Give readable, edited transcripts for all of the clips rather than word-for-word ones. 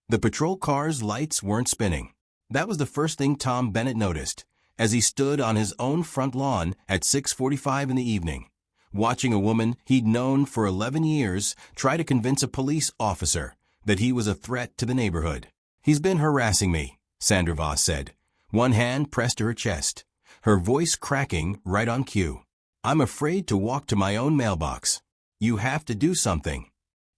The patrol car's lights weren't spinning. That was the first thing Tom Bennett noticed, as he stood on his own front lawn at 6:45 in the evening, watching a woman he'd known for 11 years try to convince a police officer that he was a threat to the neighborhood. "He's been harassing me," Sandra Voss said, one hand pressed to her chest, her voice cracking right on cue. "I'm afraid to walk to my own mailbox. You have to do something."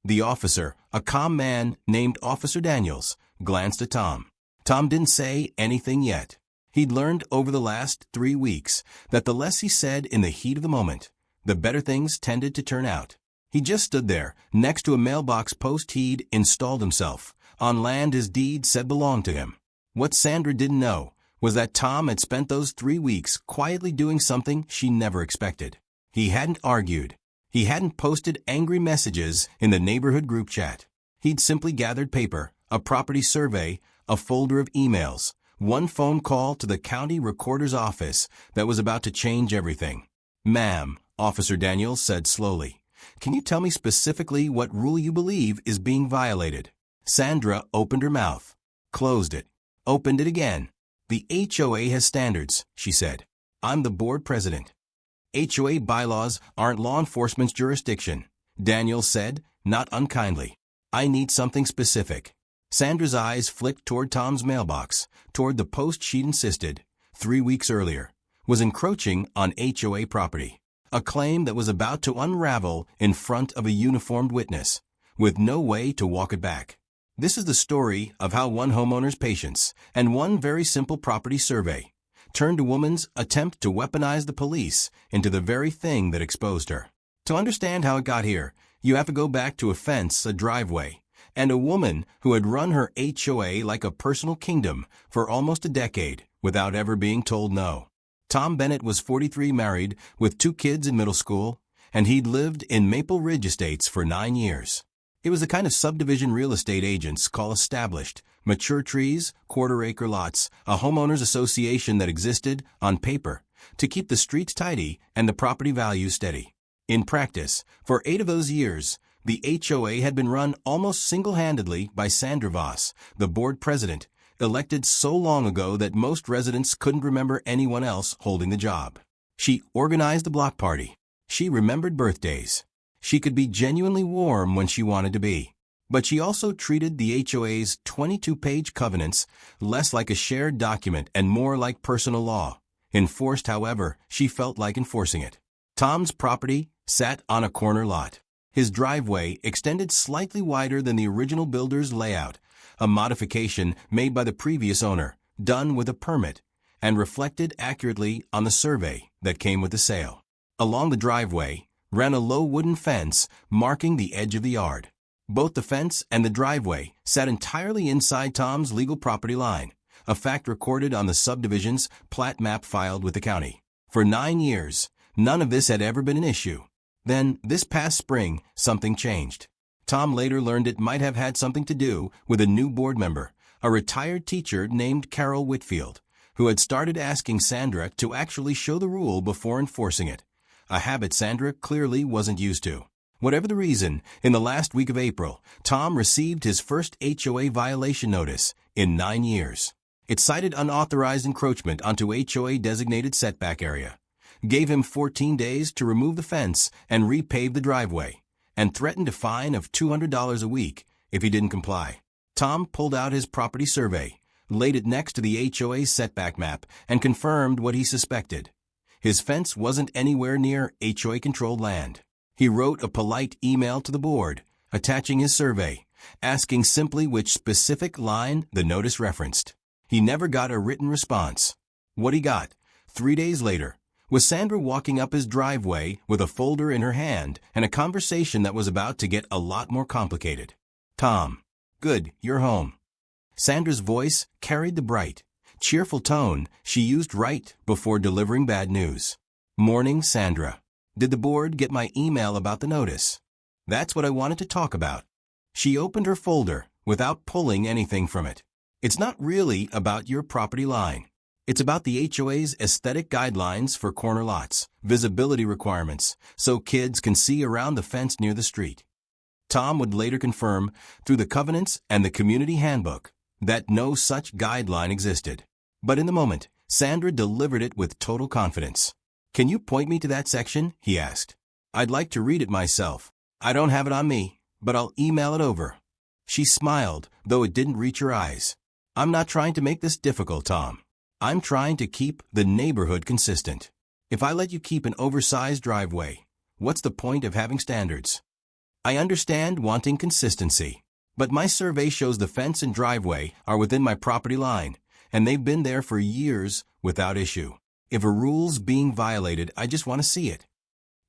The officer, a calm man named Officer Daniels, glanced at Tom. Tom didn't say anything yet. He'd learned over the last 3 weeks that the less he said in the heat of the moment, the better things tended to turn out. He just stood there, next to a mailbox post he'd installed himself, on land his deed said belonged to him. What Sandra didn't know was that Tom had spent those 3 weeks quietly doing something she never expected. He hadn't argued. He hadn't posted angry messages in the neighborhood group chat. He'd simply gathered paper, a property survey, a folder of emails, one phone call to the county recorder's office that was about to change everything. "Ma'am," Officer Daniels said slowly, "can you tell me specifically what rule you believe is being violated?" Sandra opened her mouth, closed it, opened it again. "The HOA has standards," she said. "I'm the board president." "HOA bylaws aren't law enforcement's jurisdiction," Daniels said, not unkindly. "I need something specific." Sandra's eyes flicked toward Tom's mailbox, toward the post she'd insisted, 3 weeks earlier, was encroaching on HOA property. A claim that was about to unravel in front of a uniformed witness, with no way to walk it back. This is the story of how one homeowner's patience and one very simple property survey turned a woman's attempt to weaponize the police into the very thing that exposed her. To understand how it got here, you have to go back to a fence, a driveway, and a woman who had run her HOA like a personal kingdom for almost a decade without ever being told no. Tom Bennett was 43, married, with 2 kids in middle school, and he'd lived in Maple Ridge Estates for 9 years. It was the kind of subdivision real estate agents call established, mature trees, quarter-acre lots, a homeowners association that existed, on paper, to keep the streets tidy and the property values steady. In practice, for 8 of those years, the HOA had been run almost single-handedly by Sandra Voss, the board president, elected so long ago that most residents couldn't remember anyone else holding the job. She organized the block party. She remembered birthdays. She could be genuinely warm when she wanted to be. But she also treated the HOA's 22-page covenants less like a shared document and more like personal law, enforced however she felt like enforcing it. Tom's property sat on a corner lot. His driveway extended slightly wider than the original builder's layout, a modification made by the previous owner, done with a permit, and reflected accurately on the survey that came with the sale. Along the driveway ran a low wooden fence marking the edge of the yard. Both the fence and the driveway sat entirely inside Tom's legal property line, a fact recorded on the subdivision's plat map filed with the county. For 9 years, none of this had ever been an issue. Then, this past spring, something changed. Tom later learned it might have had something to do with a new board member, a retired teacher named Carol Whitfield, who had started asking Sandra to actually show the rule before enforcing it, a habit Sandra clearly wasn't used to. Whatever the reason, in the last week of April, Tom received his first HOA violation notice in 9 years. It cited unauthorized encroachment onto HOA-designated setback area, gave him 14 days to remove the fence and repave the driveway, and threatened a fine of $200 a week if he didn't comply. Tom pulled out his property survey, laid it next to the HOA's setback map, and confirmed what he suspected. His fence wasn't anywhere near HOA-controlled land. He wrote a polite email to the board, attaching his survey, asking simply which specific line the notice referenced. He never got a written response. What he got, 3 days later, was Sandra walking up his driveway with a folder in her hand and a conversation that was about to get a lot more complicated. "Tom, good, you're home." Sandra's voice carried the bright, cheerful tone she used right before delivering bad news. "Morning, Sandra. Did the board get my email about the notice?" "That's what I wanted to talk about." She opened her folder without pulling anything from it. "It's not really about your property line. It's about the HOA's aesthetic guidelines for corner lots, visibility requirements, so kids can see around the fence near the street." Tom would later confirm, through the covenants and the community handbook, that no such guideline existed. But in the moment, Sandra delivered it with total confidence. "Can you point me to that section?" he asked. "I'd like to read it myself. I don't have it on me, but I'll email it over." She smiled, though it didn't reach her eyes. "I'm not trying to make this difficult, Tom. I'm trying to keep the neighborhood consistent. If I let you keep an oversized driveway, what's the point of having standards? I understand wanting consistency, but my survey shows the fence and driveway are within my property line, and they've been there for years without issue. If a rule's being violated, I just want to see it.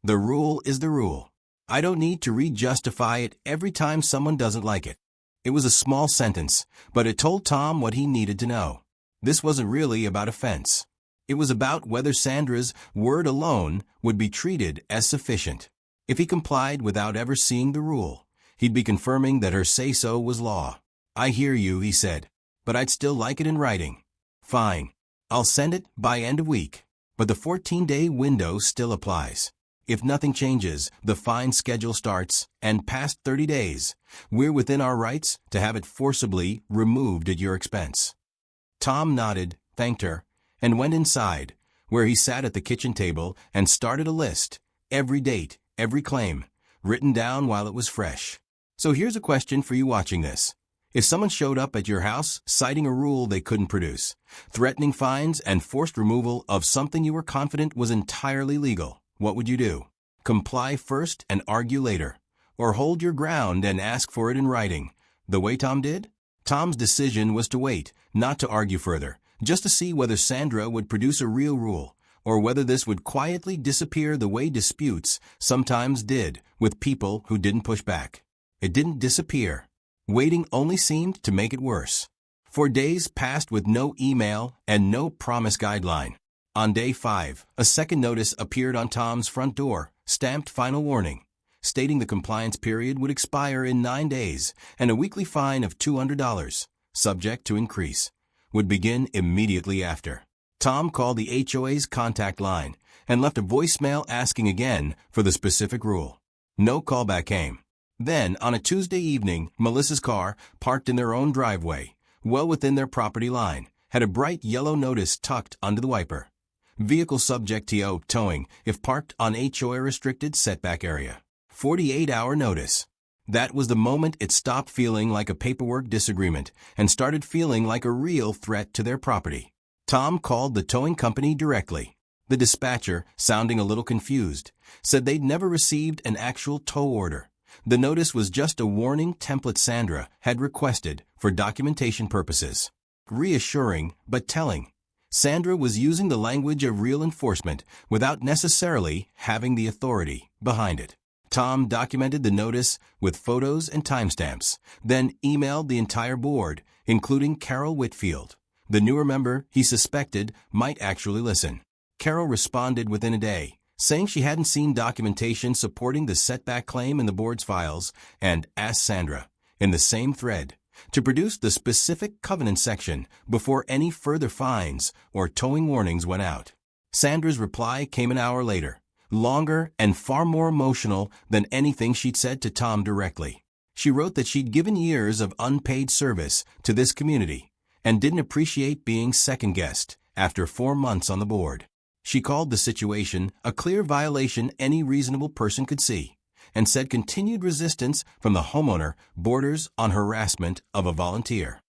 The rule is the rule. I don't need to re-justify it every time someone doesn't like it." It was a small sentence, but it told Tom what he needed to know. This wasn't really about a fence. It was about whether Sandra's word alone would be treated as sufficient. If he complied without ever seeing the rule, he'd be confirming that her say-so was law. "I hear you," he said, "but I'd still like it in writing." "Fine. I'll send it by end of week. But the 14-day window still applies. If nothing changes, the fine schedule starts, and past 30 days, we're within our rights to have it forcibly removed at your expense." Tom nodded, thanked her, and went inside, where he sat at the kitchen table and started a list, every date, every claim, written down while it was fresh. So here's a question for you watching this. If someone showed up at your house citing a rule they couldn't produce, threatening fines and forced removal of something you were confident was entirely legal, what would you do? Comply first and argue later, or hold your ground and ask for it in writing, the way Tom did? Tom's decision was to wait, not to argue further, just to see whether Sandra would produce a real rule, or whether this would quietly disappear the way disputes sometimes did with people who didn't push back. It didn't disappear. Waiting only seemed to make it worse. 4 days passed with no email and no promise guideline. On day 5, a second notice appeared on Tom's front door, stamped final warning, stating the compliance period would expire in 9 days and a weekly fine of $200, subject to increase, would begin immediately after. Tom called the HOA's contact line and left a voicemail asking again for the specific rule. No callback came. Then, on a Tuesday evening, Melissa's car, parked in their own driveway, well within their property line, had a bright yellow notice tucked under the wiper. Vehicle subject to towing if parked on HOA-restricted setback area. 48-hour notice. That was the moment it stopped feeling like a paperwork disagreement and started feeling like a real threat to their property. Tom called the towing company directly. The dispatcher, sounding a little confused, said they'd never received an actual tow order. The notice was just a warning template Sandra had requested for documentation purposes. Reassuring, but telling. Sandra was using the language of real enforcement without necessarily having the authority behind it. Tom documented the notice with photos and timestamps, then emailed the entire board, including Carol Whitfield, the newer member he suspected might actually listen. Carol responded within a day, saying she hadn't seen documentation supporting the setback claim in the board's files, and asked Sandra, in the same thread, to produce the specific covenant section before any further fines or towing warnings went out. Sandra's reply came an hour later, longer and far more emotional than anything she'd said to Tom directly. She wrote that she'd given years of unpaid service to this community and didn't appreciate being second-guessed after 4 months on the board. She called the situation a clear violation any reasonable person could see, and said continued resistance from the homeowner borders on harassment of a volunteer.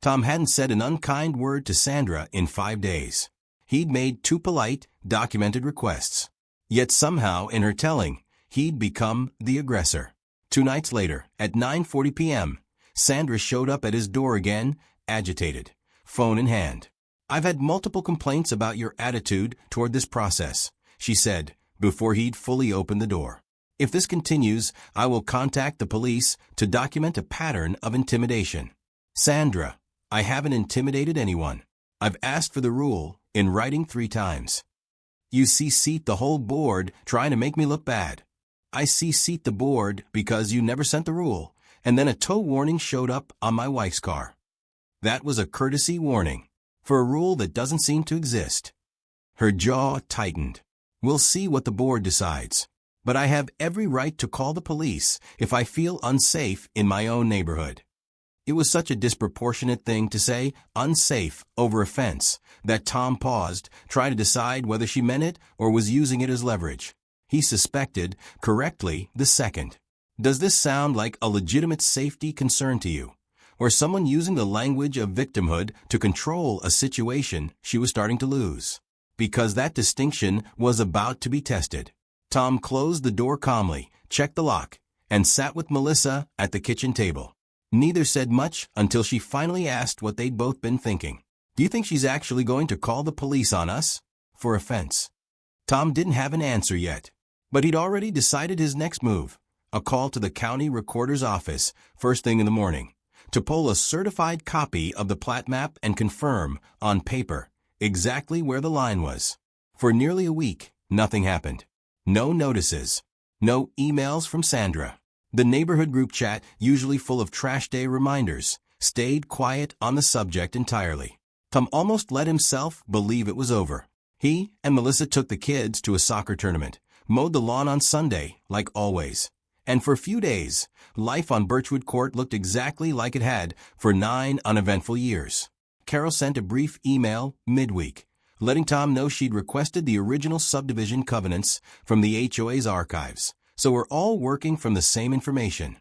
Tom hadn't said an unkind word to Sandra in 5 days. He'd made 2 polite, documented requests. Yet somehow, in her telling, he'd become the aggressor. 2 nights later, at 9:40 p.m., Sandra showed up at his door again, agitated, phone in hand. "I've had multiple complaints about your attitude toward this process," she said, before he'd fully opened the door. "If this continues, I will contact the police to document a pattern of intimidation." "Sandra, I haven't intimidated anyone. I've asked for the rule in writing 3 times. You CC'd the whole board trying to make me look bad. I CC'd the board because you never sent the rule, and then a tow warning showed up on my wife's car. That was a courtesy warning for a rule that doesn't seem to exist." Her jaw tightened. "We'll see what the board decides. but I have every right to call the police if I feel unsafe in my own neighborhood. It was such a disproportionate thing to say, unsafe, over a fence, that Tom paused, trying to decide whether she meant it or was using it as leverage. He suspected, correctly, the second. Does this sound like a legitimate safety concern to you? Or someone using the language of victimhood to control a situation she was starting to lose? Because that distinction was about to be tested. Tom closed the door calmly, checked the lock, and sat with Melissa at the kitchen table. Neither said much until she finally asked what they'd both been thinking. Do you think she's actually going to call the police on us? For offense. Tom didn't have an answer yet, but he'd already decided his next move, a call to the county recorder's office first thing in the morning, to pull a certified copy of the plat map and confirm, on paper, exactly where the line was. For nearly a week, nothing happened. No notices. No emails from Sandra. The neighborhood group chat, usually full of trash day reminders, stayed quiet on the subject entirely. Tom almost let himself believe it was over. He and Melissa took the kids to a soccer tournament, mowed the lawn on Sunday, like always. And for a few days, life on Birchwood Court looked exactly like it had for 9 uneventful years. Carol sent a brief email midweek, letting Tom know she'd requested the original subdivision covenants from the HOA's archives, so we're all working from the same information.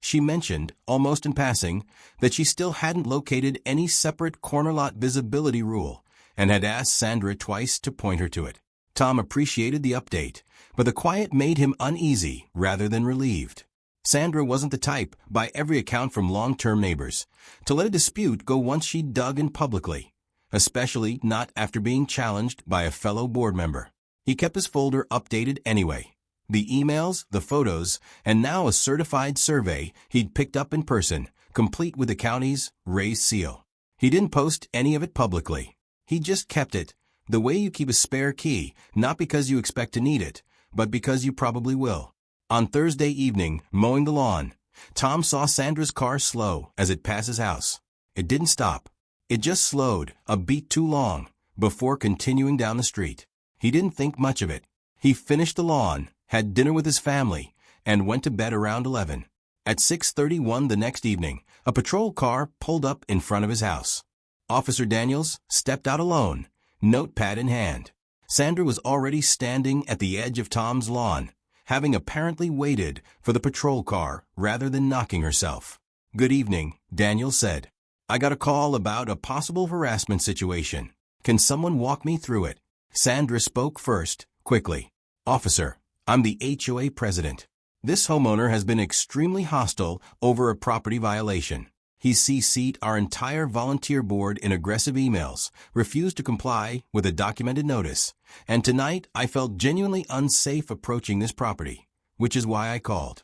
She mentioned, almost in passing, that she still hadn't located any separate corner lot visibility rule and had asked Sandra twice to point her to it. Tom appreciated the update, but the quiet made him uneasy rather than relieved. Sandra wasn't the type, by every account from long-term neighbors, to let a dispute go once she'd dug in publicly, especially not after being challenged by a fellow board member. He kept his folder updated anyway. The emails, the photos, and now a certified survey he'd picked up in person, complete with the county's raised seal. He didn't post any of it publicly. He just kept it, the way you keep a spare key, not because you expect to need it, but because you probably will. On Thursday evening, mowing the lawn, Tom saw Sandra's car slow as it passed his house. It didn't stop. It just slowed, a beat too long, before continuing down the street. He didn't think much of it. He finished the lawn, had dinner with his family, and went to bed around 11. At 6:31 the next evening, a patrol car pulled up in front of his house. Officer Daniels stepped out alone, notepad in hand. Sandra was already standing at the edge of Tom's lawn, having apparently waited for the patrol car rather than knocking herself. "Good evening," Daniels said. "I got a call about a possible harassment situation. Can someone walk me through it?" Sandra spoke first, quickly. "Officer, I'm the HOA president. This homeowner has been extremely hostile over a property violation. He CC'd our entire volunteer board in aggressive emails, refused to comply with a documented notice, and tonight I felt genuinely unsafe approaching this property, which is why I called."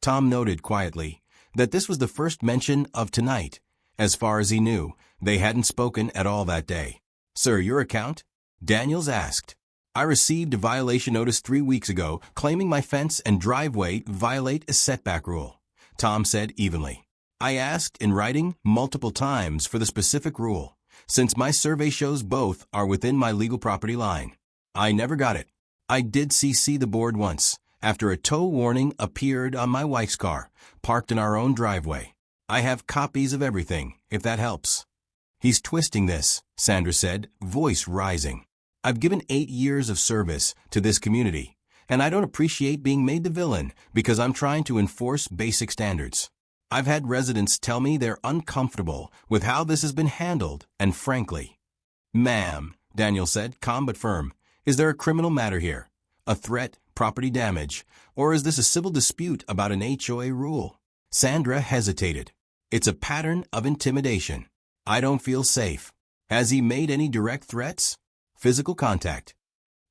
Tom noted quietly that this was the first mention of tonight. As far as he knew, they hadn't spoken at all that day. "Sir, your account?" Daniels asked. "I received a violation notice 3 weeks ago claiming my fence and driveway violate a setback rule," Tom said evenly. "I asked in writing multiple times for the specific rule, since my survey shows both are within my legal property line. I never got it. I did CC the board once, after a tow warning appeared on my wife's car, parked in our own driveway. I have copies of everything, if that helps." "He's twisting this," Sandra said, voice rising. "I've given 8 years of service to this community, and I don't appreciate being made the villain because I'm trying to enforce basic standards. I've had residents tell me they're uncomfortable with how this has been handled, and frankly—" "Ma'am," Daniel said, calm but firm, "is there a criminal matter here? A threat, property damage, or is this a civil dispute about an HOA rule?" Sandra hesitated. "It's a pattern of intimidation. I don't feel safe. Has he made any direct threats? Physical contact?"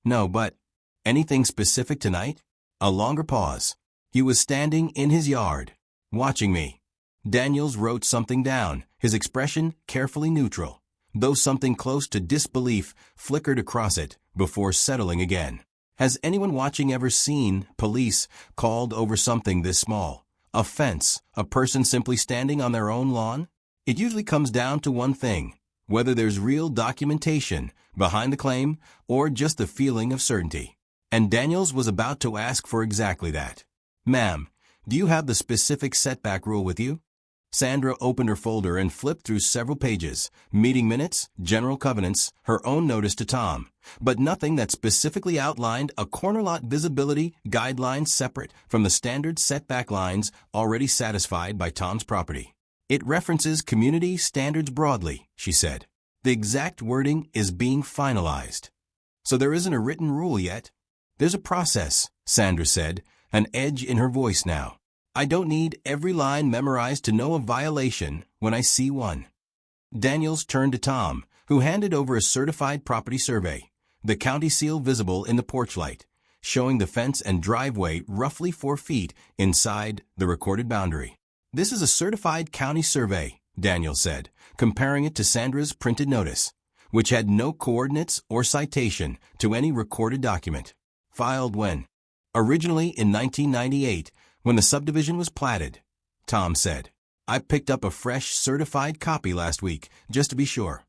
"No, but—" "Anything specific tonight?" A longer pause. "He was standing in his yard, watching me." Daniels wrote something down, his expression carefully neutral, though something close to disbelief flickered across it before settling again. "Has anyone watching ever seen police called over something this small? A fence, a person simply standing on their own lawn? It usually comes down to one thing, whether there's real documentation behind the claim or just the feeling of certainty. And Daniels was about to ask for exactly that. "Ma'am, do you have the specific setback rule with you?" Sandra opened her folder and flipped through several pages, meeting minutes, general covenants, her own notice to Tom, but nothing that specifically outlined a corner lot visibility guideline separate from the standard setback lines already satisfied by Tom's property. "It references community standards broadly," she said. "The exact wording is being finalized. So there isn't a written rule yet?" "There's a process," Sandra said, an edge in her voice now. "I don't need every line memorized to know a violation when I see one." Daniels turned to Tom, who handed over a certified property survey, the county seal visible in the porch light, showing the fence and driveway roughly 4 feet inside the recorded boundary. "This is a certified county survey," Daniels said, comparing it to Sandra's printed notice, which had no coordinates or citation to any recorded document. "Filed when?" "Originally in 1998, when the subdivision was platted," Tom said. "I picked up a fresh certified copy last week, just to be sure."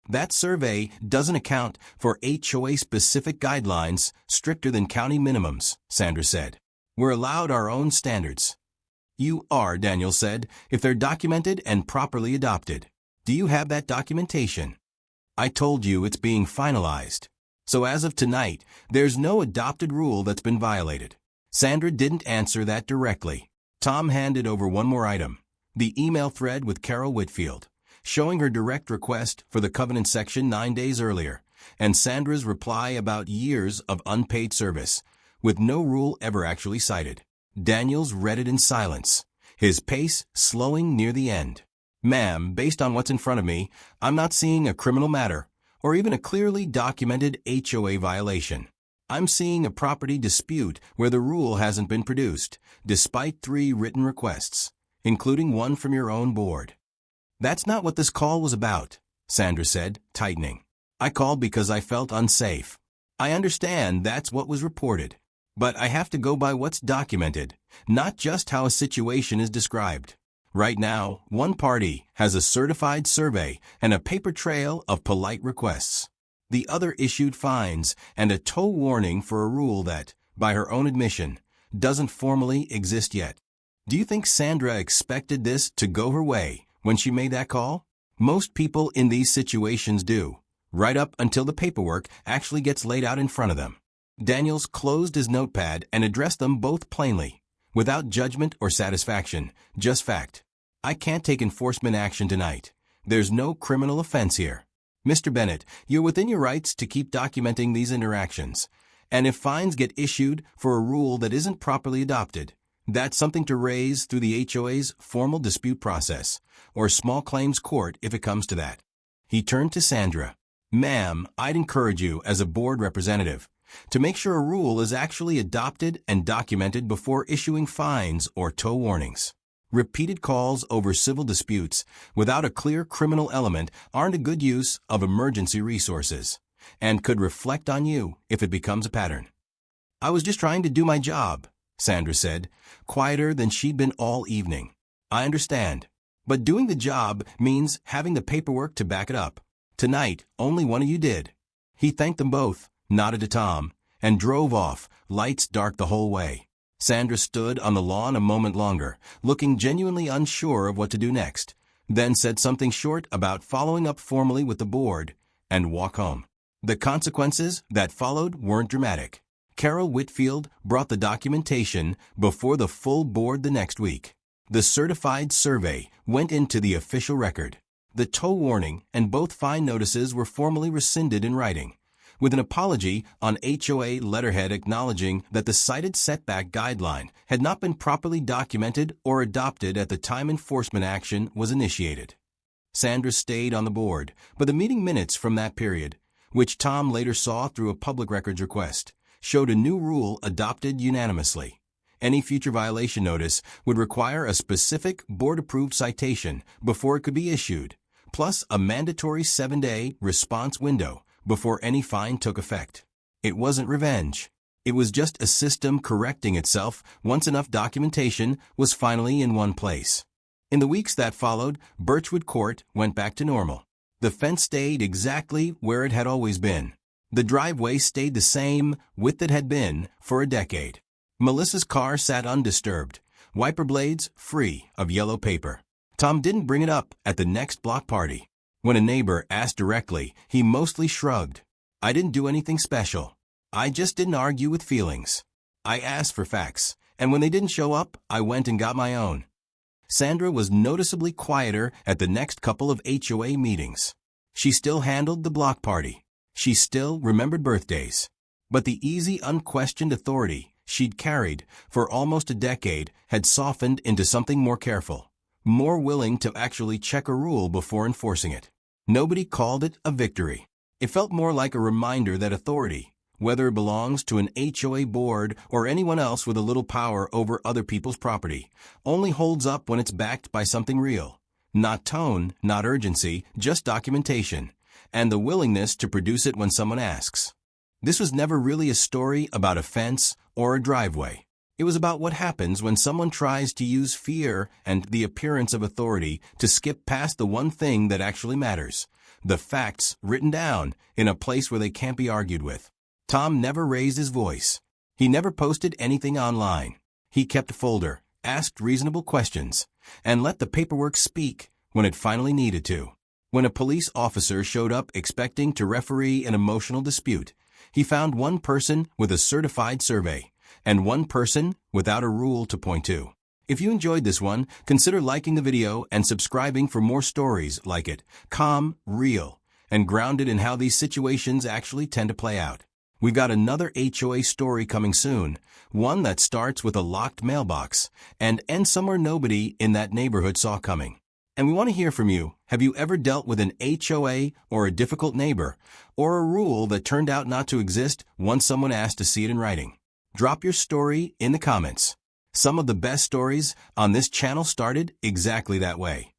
"That survey doesn't account for HOA-specific guidelines stricter than county minimums," Sandra said. "We're allowed our own standards." "You are," Daniel said, "if they're documented and properly adopted. Do you have that documentation?" "I told you it's being finalized. So as of tonight, there's no adopted rule that's been violated." Sandra didn't answer that directly. Tom handed over one more item, the email thread with Carol Whitfield, showing her direct request for the covenant section 9 days earlier, and Sandra's reply about years of unpaid service, with no rule ever actually cited. Daniels read it in silence, his pace slowing near the end. "Ma'am, based on what's in front of me, I'm not seeing a criminal matter, or even a clearly documented HOA violation. I'm seeing a property dispute where the rule hasn't been produced, despite 3 written requests, including one from your own board." "That's not what this call was about," Sandra said, tightening. "I called because I felt unsafe. I understand that's what was reported. But I have to go by what's documented, not just how a situation is described. Right now, one party has a certified survey and a paper trail of polite requests. The other issued fines and a tow warning for a rule that, by her own admission, doesn't formally exist yet. Do you think Sandra expected this to go her way when she made that call? Most people in these situations do, right up until the paperwork actually gets laid out in front of them." Daniels closed his notepad and addressed them both plainly, without judgment or satisfaction, just fact. "I can't take enforcement action tonight. There's no criminal offense here. Mr. Bennett, you're within your rights to keep documenting these interactions, and if fines get issued for a rule that isn't properly adopted, that's something to raise through the HOA's formal dispute process, or small claims court if it comes to that." He turned to Sandra. "Ma'am, I'd encourage you, as a board representative, to make sure a rule is actually adopted and documented before issuing fines or tow warnings. Repeated calls over civil disputes without a clear criminal element aren't a good use of emergency resources, and could reflect on you if it becomes a pattern." "I was just trying to do my job," Sandra said, quieter than she'd been all evening. "I understand. But doing the job means having the paperwork to back it up. Tonight, only one of you did." He thanked them both, nodded to Tom, and drove off, lights dark the whole way. Sandra stood on the lawn a moment longer, looking genuinely unsure of what to do next, then said something short about following up formally with the board, and walk home. The consequences that followed weren't dramatic. Carol Whitfield brought the documentation before the full board the next week. The certified survey went into the official record. The tow warning and both fine notices were formally rescinded in writing, with an apology on HOA letterhead acknowledging that the cited setback guideline had not been properly documented or adopted at the time enforcement action was initiated. Sandra stayed on the board, but the meeting minutes from that period, which Tom later saw through a public records request, showed a new rule adopted unanimously. Any future violation notice would require a specific board-approved citation before it could be issued, plus a mandatory 7-day response window before any fine took effect. It wasn't revenge. It was just a system correcting itself once enough documentation was finally in one place. In the weeks that followed, Birchwood Court went back to normal. The fence stayed exactly where it had always been. The driveway stayed the same width it had been for a decade. Melissa's car sat undisturbed, wiper blades free of yellow paper. Tom didn't bring it up at the next block party. When a neighbor asked directly, he mostly shrugged. I didn't do anything special. I just didn't argue with feelings. I asked for facts, and when they didn't show up, I went and got my own. Sandra was noticeably quieter at the next couple of HOA meetings. She still handled the block party. She still remembered birthdays. But the easy, unquestioned authority she'd carried for almost a decade had softened into something more careful, more willing to actually check a rule before enforcing it. Nobody called it a victory. It felt more like a reminder that authority, whether it belongs to an HOA board or anyone else with a little power over other people's property, only holds up when it's backed by something real. Not tone, not urgency, just documentation, and the willingness to produce it when someone asks. This was never really a story about a fence or a driveway. It was about what happens when someone tries to use fear and the appearance of authority to skip past the one thing that actually matters, the facts written down in a place where they can't be argued with. Tom never raised his voice. He never posted anything online. He kept a folder, asked reasonable questions, and let the paperwork speak when it finally needed to. When a police officer showed up expecting to referee an emotional dispute, he found one person with a certified survey and one person without a rule to point to. If you enjoyed this one, consider liking the video and subscribing for more stories like it, calm, real, and grounded in how these situations actually tend to play out. We've got another HOA story coming soon, one that starts with a locked mailbox and ends somewhere nobody in that neighborhood saw coming. And we want to hear from you. Have you ever dealt with an HOA or a difficult neighbor, or a rule that turned out not to exist once someone asked to see it in writing? Drop your story in the comments. Some of the best stories on this channel started exactly that way.